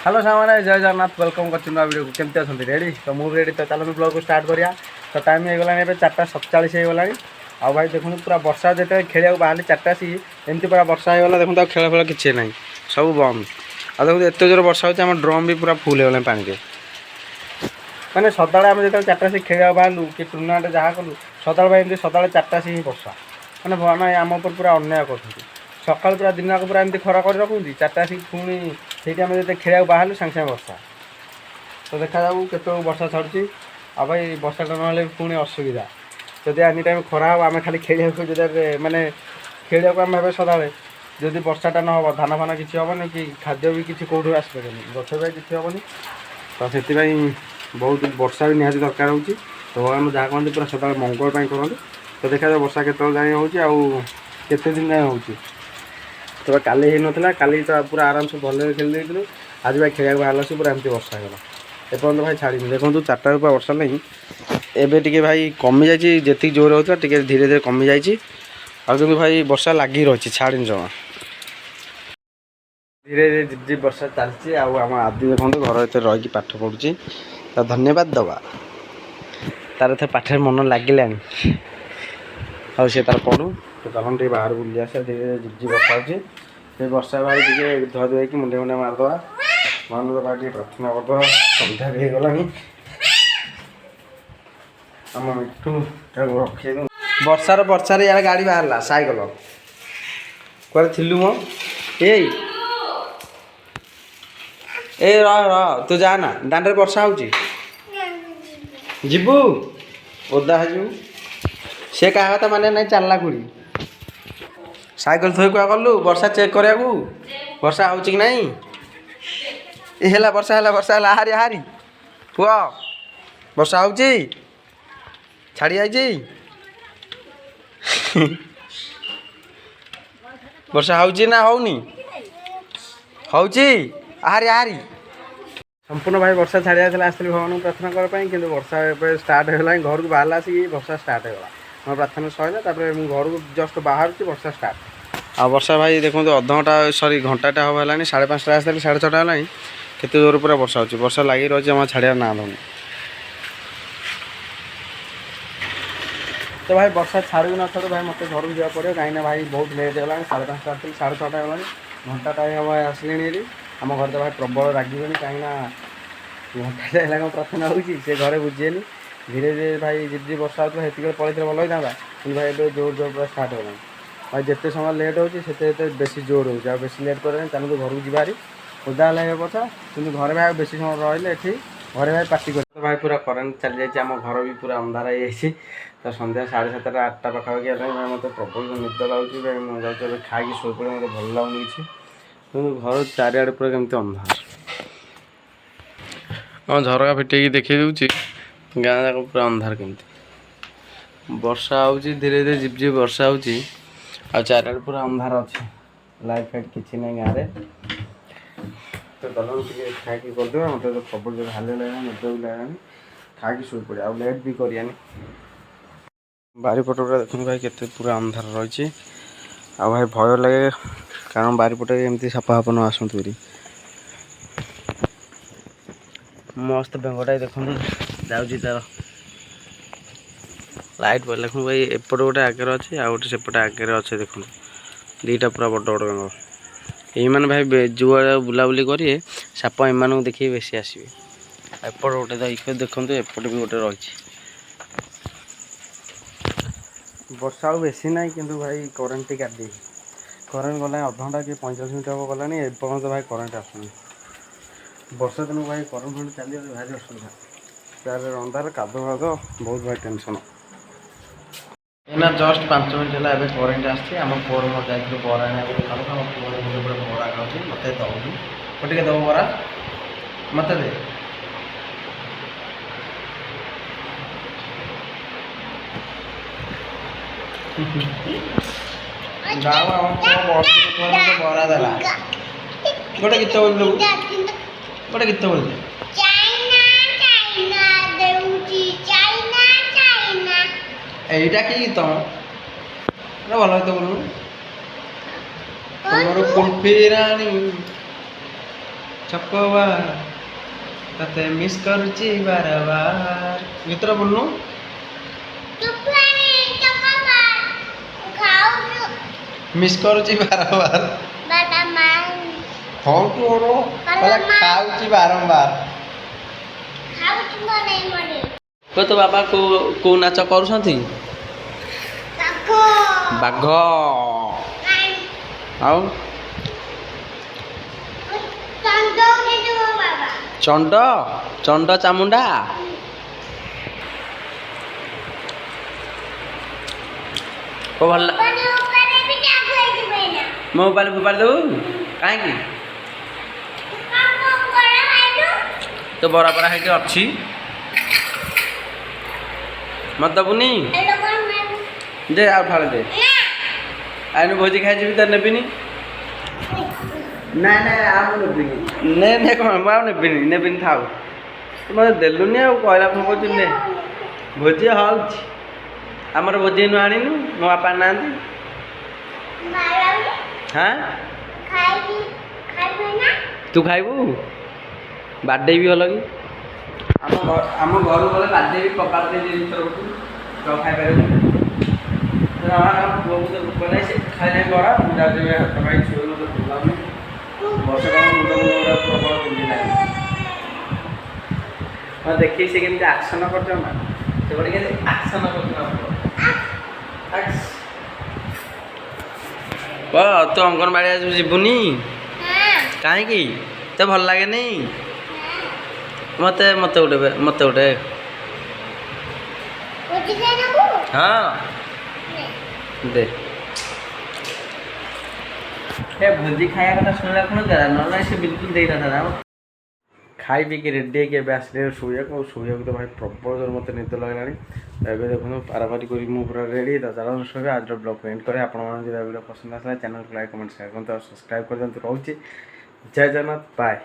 Hello सामने जय Jagannath welcome कर वीडियो को केमती अच्छा रेडी तो मुझे रेडी तो चलो ब्लॉग को स्टार्ट करिया तो टाइम हो गला 4:47 होगा आ भाई देखो पूरा वर्षा जो खेल बाहर 4टा सी एमती पूरा वर्षा होगा देखो खेल फेल किसी ना सब बंद आ देखो एत जोर वर्षा हो ड्रम भी पूरा फुल होगा पानी के मैंने सदा आम जो 4टा सी खेल बाहर कि टूर्णामेंट जहाँ कलु सदा एमती सदा 4टा सी ही वर्षा मैंने आम उपर पूरा अन्याय कर सकाल पूरा दिन जाक पूरा एमती खरा कर रखुँगी 4टा सी पुणी से जो खेल बाहर सागे सागे वर्षा तो देखा जाऊ के वर्षा छाड़ी आ भाई वर्षाटा ना पुणी असुविधा जदि एनी टाइम खरा हम आम खाली खेल मानने खेल आम भावे सदा जदि वर्षाटा ना हम धान फान किसी हेनी कि खाद्य भी किसी कौटू आसपे गच भी किसी हेनी तो से बहुत वर्षा भी निहाती दरकार हो भगवान जहाँ कहते पूरा सदा मंगल करते तो देखा जाए वर्षा के जाए होते दिन जाए हो तो काली ही नाला काली तो पूरा आराम से भले खेल देलु आज भाई खेल बाहर से पूरा एमती वर्षा होगा एपर्तंत भाई छाड़ी देखो 4टा रुपया वर्षा नहीं एवं टे भाई कमी जाती जी जोर होता है धीरे धीरे कमी जाती आगे भाई वर्षा लगी रही छाड़ी जमा धीरे धीरे झिप झिप वर्षा चलती आम आदि देखो घर भर रही पाठ पढ़ुची तो धन्यवाद दवा तार थे पाठ मन लगे आ सी तार पढ़ू तो चलन टे बाहर बुली आस धीरे धीरे झिप झिप वर्षा हो वर्षा भाई टे धुआ धुआई मुंडे मुंडे मारदे मान भाई प्रार्थना करदे सन्ध्या भी होगला आम मिठू रखे वर्षार वर्षार यार गाड़ी बाहर सैकल कौन थिलु मो ए रह तू जाना दांडे वर्षा हो जीवु ओदा हो सी क्या कथा माने ना चलला खुड़ी सैकल थोई क्या कलु वर्षा चेक करा वर्षा हो कि नहीं है वर्षा है हारी हारी पुआ वर्षा हो छाड़ी आई वर्षा हो ना होनी हारी हारी संपूर्ण भाई वर्षा छाड़ी जाता आसती भगवान को प्रार्थना करने कि वर्षा स्टार्ट होगा घर को बाहर आसिक वर्षा स्टार्ट होगा मोर प्रार्थना सैला घर को जस्ट बाहर वर्षा स्टार्ट आ वर्षा भाई देखो अधघंटा सरी घंटाटा हम है 5:30 आसती 6:30 है केते जोर पूरा वर्षा हो वर्षा लगी रही है छाड़ा ना दौनी तो भाई वर्षा छाड़ू ना छाड़ू भाई मत घर को जावा पड़े कहीं भाई बहुत लेट होगा 5:30 आसती 6:30 होगा घंटाटा हम आसली आम घर तो भाई प्रबल रागिबे कहीं घंटा है प्रार्थना होगी घरे बुझेनि धीरे धीरे भाई जी वर्षा होता है पड़े भल होता कि भाई जोर जोर पूरा स्टार्ट होगा भाई जिते समय लेट होते बेसी जोर हो बेसी लेट करें चलते घर को जीवारी ओदा है पछा कि घर भाई बेसी समय रही घरे भाई पार्टी कर भाई पूरा करेन्ट चली जाए आम घर भी पूरा अंधार हो तो सन्ध्या 7:30 8टा पाखापाखि भाई मत प्रबल निद लगुच भाई मुझे खाई शो पड़े मतलब भल लगुनि किसी घर चारिआडे पूरा केमती अंधार हाँ झरका फिटेक देखी दूसरी गाँ जाक पूरा अंधार केमती वर्षा हो धीरे धीरे झिप झिप वर्षा हो चारिआडे पूरा अंधार अच्छे लाइट फाइट किसी ना गाँव तो चलो खाई करदे मत तो खबर जो हाल लगे निद भी लगे खाई शो पड़े आ लेट भी करानी बारीपटा देखो भाई केते पूरा अंधार रही आ भाई भय लगे कारण बारीपटे एमती सापा हाप न आसतु मस्त बेंगटा देखो जाऊँगी तार लाइट पड़े देखो भाई एपटे गोटे आगे अच्छे आ गए सेपटे आगे अच्छे देखो दीटा पूरा बड़ बड़ बेंग ये भाई जुआ बुलाबुली करेंगे साप एम देखिए बेसी आसवे एपट गोटे देखो एपटे भी गोटे रही वर्षा बेसी ना कि भाई करेन्ट टी काट करेन्ट गला अधघंटा कि 45 मिनट हम गलानी एपर्तंत भाई करेन्ट आसुनी वर्षा दिन भाई करेन्ट फरेन्ट चलिए भारी असुविधा तार अंधार कादो फाद बहुत भाई टेंशन एना जस्ट 5 मिनट है करेन्ट आम पुअर मोर जाइए बरा खाऊ आम पुअर बरा खाऊँ मत दौनी गोटे दब बरा मत दे बरा देला गोटे गीत बोल गोटे गीत बोल এইটা কি গীত ভালো হয়তো বলুন তোমার কুলফি রানী ଚକୋବାର ତତେ ମିସ୍ କରୁଛି ବାରବାର ଗୀତଟା ବୋଲୁନୁ ମିସ୍ କରୁଛି ବାରବାର ହଁ ତୋର ଖାଉଛି ବାରମ୍ବାର ତୋ ବାବା କୋଉ ନାଚ କରୁଛନ୍ତି ବାଘ ଆଉ ଚଣ୍ଡ ଚଣ୍ଡ ଚାମୁଣ୍ଡା ଭଲ ମୋବାଇଲ ଫୋବାଇଲ ଦେବୁ କାହିଁକି ତ ବରା ବରା ହେଇଠି ଅଛି ମତେ ଦେବୁନି ଦେ ଆଉ ଫାଳେ ଦେ ଆଇନୁ ଭୋଜି ଖାଇଯିବି ତ ନେବିନି ନାଇଁ ନାଇଁ ଆଉ ନେବିନି ନେ କ'ଣ ମୁଁ ଆଉ ନେବିନି ଥାଉ ତୁ ମୋତେ ଦେଲୁନି ଆଉ କହିଲା କ'ଣ କହୁଛୁ ନେ ଭୋଜି ହେଉଛି ଆମର ଭୋଜି ଏନୁ ଆଣିନୁ ମୋ ବାପା ଆଣିନାହାନ୍ତି ହାଁ ତୁ ଖାଇବୁ ବାଡ଼େଇବି ଭଲ କି ଆମ ଘରୁ ଗଲେ ବାଡ଼େଇବି କବାଟ ଦେଇ ଜିନିଷ ରଖୁ ତ ଖାଇପାରିବୁ ପୁଅକୁ ତ ଭୋକ ନାହିଁ ସେ ଖାଇଲେ ବରା ମୁଁ ଯାଉଛି ହାତ ଖାଇ ଛୁଆ ମୋତେ ବୁଲାଉନି ବର୍ଷ ମୁଣ୍ଡ ପ୍ରବଳ ପିନ୍ଧି ନାହିଁ ହଁ ଦେଖିକି ସେ କେମିତି ଆକ୍ସନ କରୁଛ ନା ସେପଟେ କେମିତି ଆକ୍ସନ କରୁଛ ତୁ ଅଙ୍ଗନବାଡ଼ି ଆଜି ଯିବୁନି କାହିଁକି ତତେ ଭଲ ଲାଗେନି ମତେ ଗୋଟେ ହଁ ଦେ ଭୋଜି ଖାଇବା କଥା ଶୁଣିଲା କ'ଣ ନହେଲେ ସେ ବିଲକୁଲ ଦେଇନଥାନ୍ତା ଖାଇ ପିଇକି ରେଡ଼ି ହେଇକି ଏବେ ଆସିଲେ ଶୋଇବାକୁ ତ ଭାଇ ପ୍ରବଳ ଜୋର ମୋତେ ନିଦ ଲାଗିଲାଣି ଏବେ ଦେଖନ୍ତୁ ପାରାପାରି କରି ମୁଁ ପୁରା ରେଡ଼ି ତ ଚାଲନ୍ତୁ ଶୋଇବା ଆଜିର ବ୍ଲଗ୍ ଏଣ୍ଡ କରେ ଆପଣମାନଙ୍କୁ ଯଦି ଭିଡ଼ିଓ ପସନ୍ଦ ଆସିଲା ଚ୍ୟାନେଲକୁ ଲାଇକ୍ କମେଣ୍ଟ ସେୟାର କରନ୍ତୁ ଆଉ ସବସ୍କ୍ରାଇବ୍ କରିଦିଅନ୍ତୁ ରହୁଛି ଜୟ ଜଗନ୍ନାଥ ବାଏ।